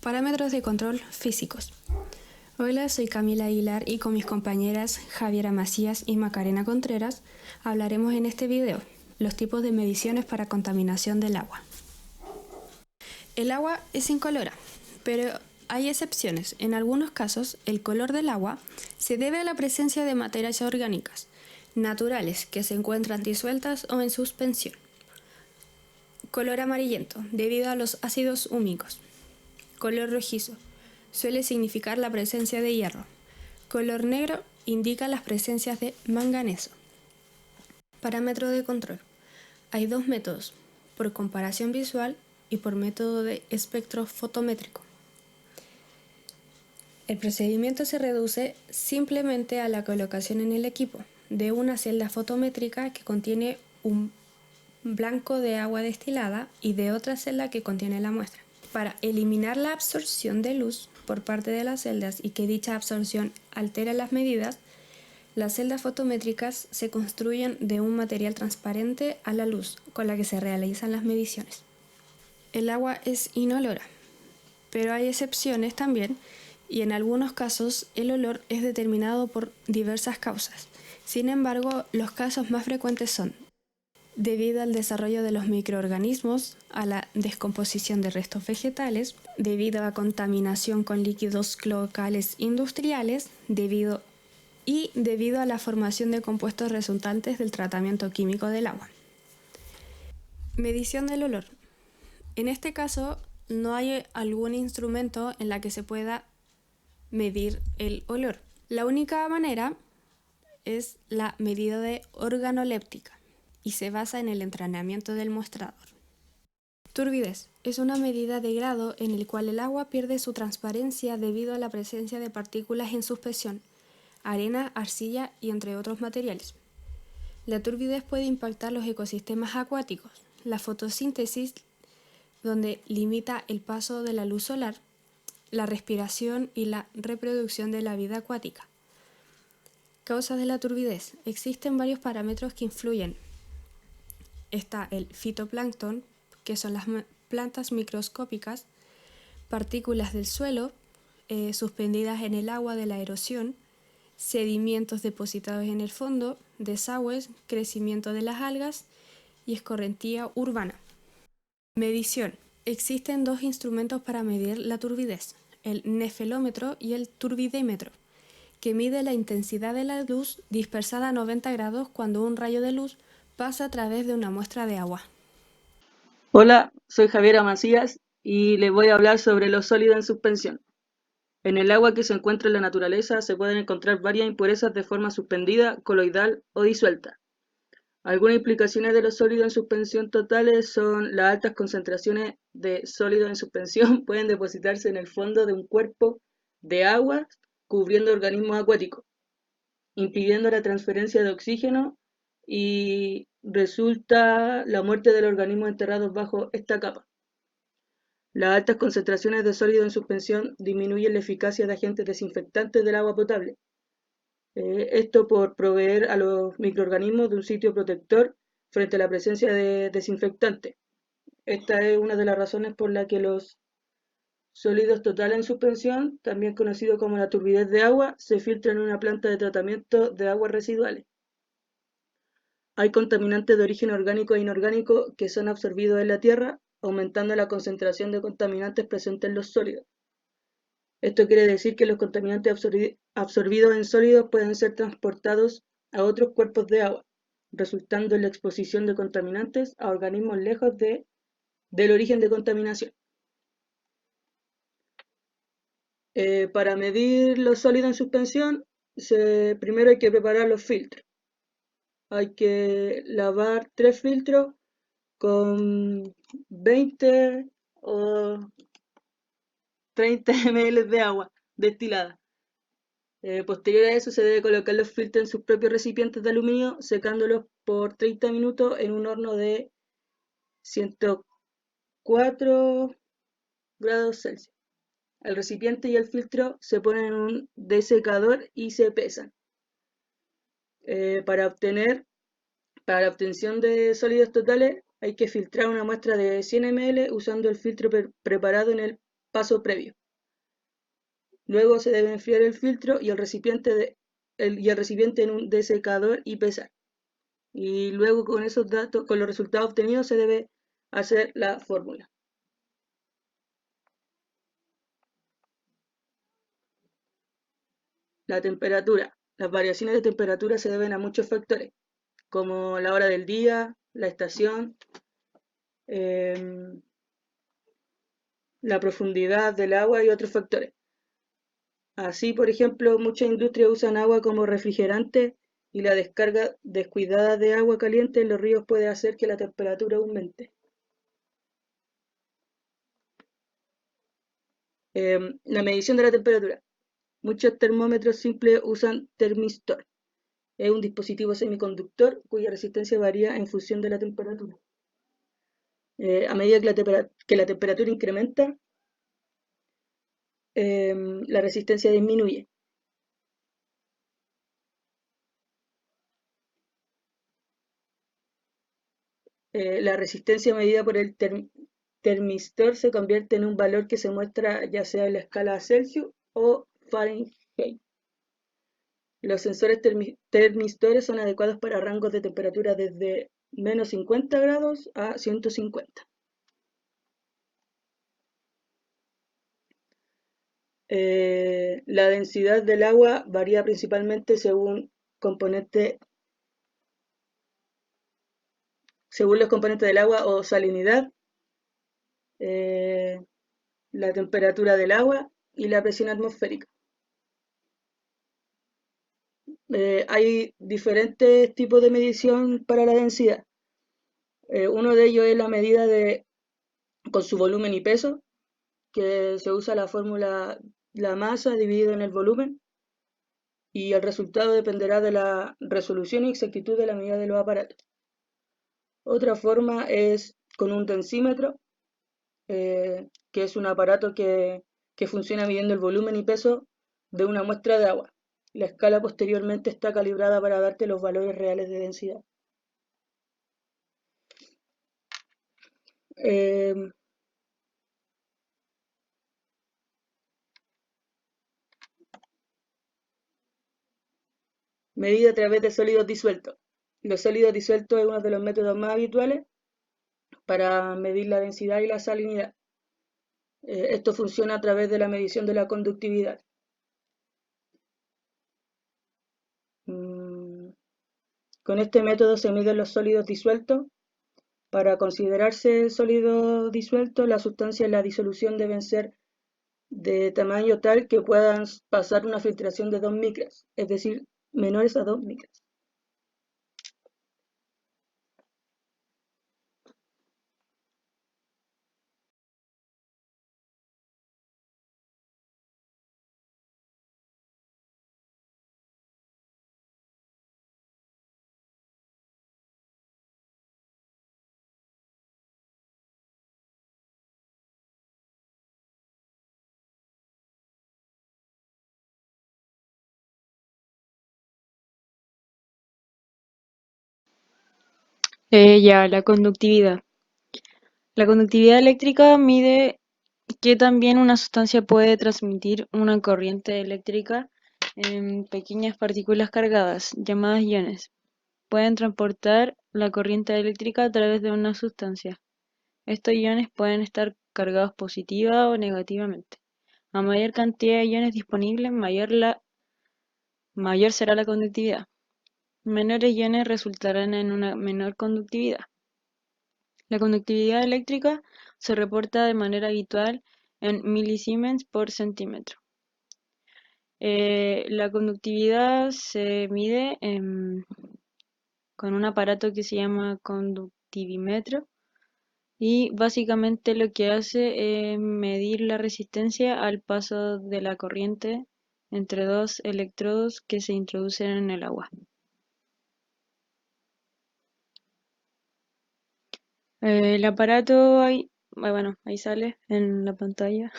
Parámetros de control físicos. Hola, soy Camila Aguilar y con mis compañeras Javiera Macías y Macarena Contreras hablaremos en este video los tipos de mediciones para contaminación del agua. El agua es incolora, pero hay excepciones. En algunos casos, el color del agua se debe a la presencia de materias orgánicas naturales que se encuentran disueltas o en suspensión. Color amarillento, debido a los ácidos húmicos. Color rojizo, suele significar la presencia de hierro. Color negro indica las presencias de manganeso. Parámetro de control. Hay dos métodos, por comparación visual y por método de espectro fotométrico. El procedimiento se reduce simplemente a la colocación en el equipo de una celda fotométrica que contiene un blanco de agua destilada y de otra celda que contiene la muestra. Para eliminar la absorción de luz por parte de las celdas y que dicha absorción altere las medidas, las celdas fotométricas se construyen de un material transparente a la luz con la que se realizan las mediciones. El agua es inolora, pero hay excepciones también y en algunos casos el olor es determinado por diversas causas. Sin embargo, los casos más frecuentes son debido al desarrollo de los microorganismos, a la descomposición de restos vegetales, debido a contaminación con líquidos cloacales industriales, debido a la formación de compuestos resultantes del tratamiento químico del agua. Medición del olor. En este caso, no hay algún instrumento en la que se pueda medir el olor. La única manera es la medida de organoléptica y se basa en el entrenamiento del mostrador. Turbidez es una medida de grado en el cual el agua pierde su transparencia debido a la presencia de partículas en suspensión, arena, arcilla y entre otros materiales. La turbidez puede impactar los ecosistemas acuáticos, la fotosíntesis, donde limita el paso de la luz solar, la respiración y la reproducción de la vida acuática. Causas de la turbidez. Existen varios parámetros que influyen. Está el fitoplancton, que son las plantas microscópicas, partículas del suelo suspendidas en el agua de la erosión, sedimentos depositados en el fondo, desagües, crecimiento de las algas y escorrentía urbana. Medición. Existen dos instrumentos para medir la turbidez, el nefelómetro y el turbidímetro, que mide la intensidad de la luz dispersada a 90 grados cuando un rayo de luz pasa a través de una muestra de agua. Hola, soy Javiera Macías y les voy a hablar sobre los sólidos en suspensión. En el agua que se encuentra en la naturaleza se pueden encontrar varias impurezas de forma suspendida, coloidal o disuelta. Algunas implicaciones de los sólidos en suspensión totales son las altas concentraciones de sólidos en suspensión pueden depositarse en el fondo de un cuerpo de agua cubriendo organismos acuáticos, impidiendo la transferencia de oxígeno y resulta la muerte de los organismos enterrados bajo esta capa. Las altas concentraciones de sólido en suspensión disminuyen la eficacia de agentes desinfectantes del agua potable. Esto por proveer a los microorganismos de un sitio protector frente a la presencia de desinfectantes. Esta es una de las razones por la que los sólidos totales en suspensión, también conocido como la turbidez de agua, se filtran en una planta de tratamiento de aguas residuales. Hay contaminantes de origen orgánico e inorgánico que son absorbidos en la tierra, aumentando la concentración de contaminantes presentes en los sólidos. Esto quiere decir que los contaminantes absorbidos en sólidos pueden ser transportados a otros cuerpos de agua, resultando en la exposición de contaminantes a organismos lejos del origen de contaminación. Para medir los sólidos en suspensión, primero hay que preparar los filtros. Hay que lavar 3 filtros con 20 o 30 ml de agua destilada. Posterior a eso se debe colocar los filtros en sus propios recipientes de aluminio, secándolos por 30 minutos en un horno de 104 grados Celsius. El recipiente y el filtro se ponen en un desecador y se pesan. Para la obtención de sólidos totales hay que filtrar una muestra de 100 ml usando el filtro preparado en el paso previo. Luego se debe enfriar el filtro y el recipiente, en un desecador y pesar. Y luego con esos datos, con los resultados obtenidos, se debe hacer la fórmula. La temperatura. Las variaciones de temperatura se deben a muchos factores, como la hora del día, la estación, la profundidad del agua y otros factores. Así, por ejemplo, muchas industrias usan agua como refrigerante y la descarga descuidada de agua caliente en los ríos puede hacer que la temperatura aumente. La medición de la temperatura. Muchos termómetros simples usan termistor. Es un dispositivo semiconductor cuya resistencia varía en función de la temperatura. A medida que la temperatura incrementa, la resistencia disminuye. La resistencia medida por el termistor se convierte en un valor que se muestra ya sea en la escala Celsius o Fahrenheit. Los sensores termistores son adecuados para rangos de temperatura desde menos 50 grados a 150. La densidad del agua varía principalmente según los componentes del agua o salinidad, la temperatura del agua y la presión atmosférica. Hay diferentes tipos de medición para la densidad. Uno de ellos es la medida con su volumen y peso, que se usa la fórmula la masa dividido en el volumen, y el resultado dependerá de la resolución y exactitud de la medida de los aparatos. Otra forma es con un densímetro, que es un aparato que funciona midiendo el volumen y peso de una muestra de agua. La escala posteriormente está calibrada para darte los valores reales de densidad. Medida a través de sólidos disueltos. Los sólidos disueltos es uno de los métodos más habituales para medir la densidad y la salinidad. Esto funciona a través de la medición de la conductividad. Con este método se miden los sólidos disueltos. Para considerarse sólido disuelto, las sustancias en la disolución deben ser de tamaño tal que puedan pasar una filtración de 2 micras, es decir, menores a 2 micras. La conductividad. La conductividad eléctrica mide que también una sustancia puede transmitir una corriente eléctrica en pequeñas partículas cargadas, llamadas iones. Pueden transportar la corriente eléctrica a través de una sustancia. Estos iones pueden estar cargados positiva o negativamente. A mayor cantidad de iones disponibles, mayor será la conductividad. Menores iones resultarán en una menor conductividad. La conductividad eléctrica se reporta de manera habitual en milisiemens por centímetro. La conductividad se mide con un aparato que se llama conductivímetro y básicamente lo que hace es medir la resistencia al paso de la corriente entre dos electrodos que se introducen en el agua. El aparato ahí, bueno, ahí sale en la pantalla.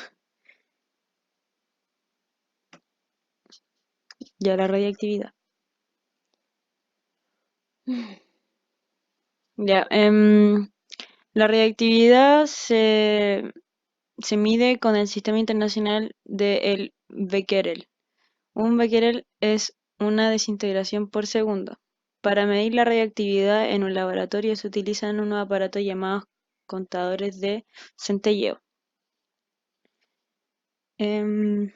Ya la radiactividad. Ya, la radiactividad se se mide con el Sistema Internacional de el Becquerel. Un becquerel es una desintegración por segundo. Para medir la radiactividad en un laboratorio se utilizan unos aparatos llamados contadores de centelleo. Em,